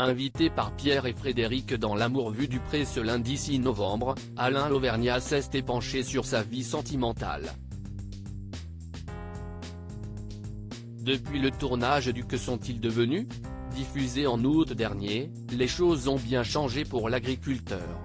Invité par Pierre et Frédéric dans L'amour vu du près ce lundi 6 novembre, Alain Lauvergnat s'est épanché sur sa vie sentimentale. Depuis le tournage du Que sont-ils devenus?, diffusé en août dernier, les choses ont bien changé pour l'agriculteur.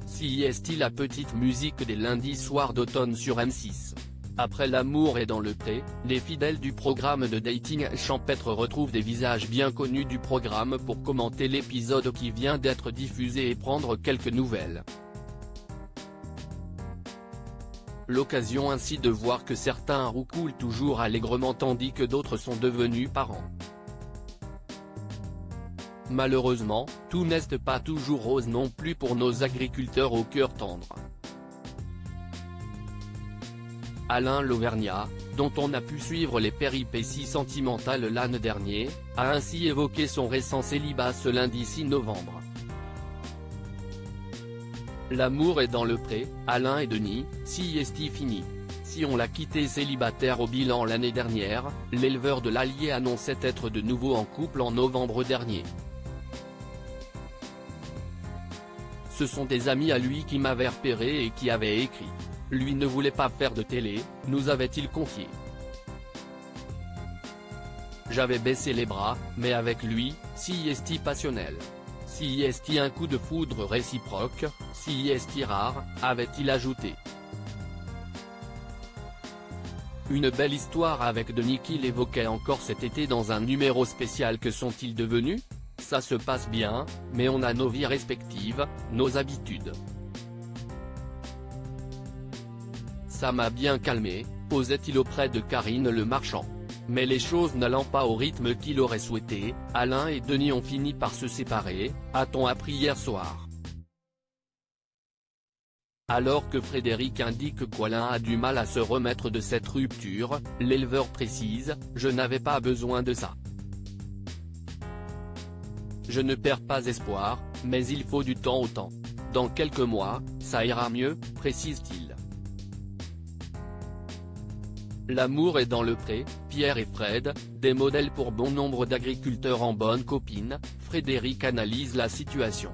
Si est-il la petite musique des lundis soirs d'automne sur M6. Après L'amour est dans le pré, les fidèles du programme de dating champêtre retrouvent des visages bien connus du programme pour commenter l'épisode qui vient d'être diffusé et prendre quelques nouvelles. L'occasion ainsi de voir que certains roucoulent toujours allègrement tandis que d'autres sont devenus parents. Malheureusement, tout n'est pas toujours rose non plus pour nos agriculteurs au cœur tendre. Alain Lauvergnat, dont on a pu suivre les péripéties sentimentales l'an dernier, a ainsi évoqué son récent célibat ce lundi 6 novembre. L'amour est dans le pré, Alain et Denis, si est fini. Si on l'a quitté célibataire au bilan l'année dernière, l'éleveur de l'Allier annonçait être de nouveau en couple en novembre dernier. Ce sont des amis à lui qui m'avaient repéré et qui avaient écrit. Lui ne voulait pas faire de télé, nous avait-il confié. J'avais baissé les bras, mais avec lui, si est passionnel. Si est un coup de foudre réciproque, si est rare, avait-il ajouté. Une belle histoire avec Denis qu'il évoquait encore cet été dans un numéro spécial Que sont-ils devenus? Ça se passe bien, mais on a nos vies respectives, nos habitudes. Ça m'a bien calmé, posait-il auprès de Karine Le Marchand. Mais les choses n'allant pas au rythme qu'il aurait souhaité, Alain et Denis ont fini par se séparer, a-t-on appris hier soir. Alors que Frédéric indique qu'Alain a du mal à se remettre de cette rupture, l'éleveur précise « Je n'avais pas besoin de ça. Je ne perds pas espoir, mais il faut du temps au temps. Dans quelques mois, ça ira mieux », précise-t-il. L'amour est dans le pré, Pierre et Fred, des modèles pour bon nombre d'agriculteurs en bonne copine, Frédéric analyse la situation.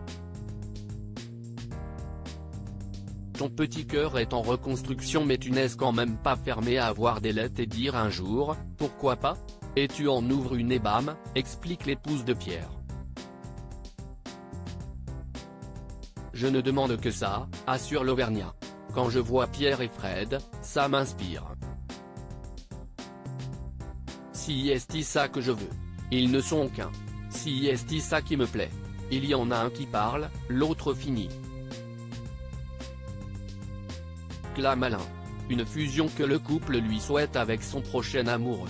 Ton petit cœur est en reconstruction mais tu n'es quand même pas fermé à avoir des lettres et dire un jour, pourquoi pas? Et tu en ouvres une et bam, explique l'épouse de Pierre. Je ne demande que ça, assure Lauvergnat. Quand je vois Pierre et Fred, ça m'inspire. Si est ça que je veux. Ils ne sont qu'un. Si est ça qui me plaît. Il y en a un qui parle, l'autre finit. Clame Alain. Une fusion que le couple lui souhaite avec son prochain amoureux.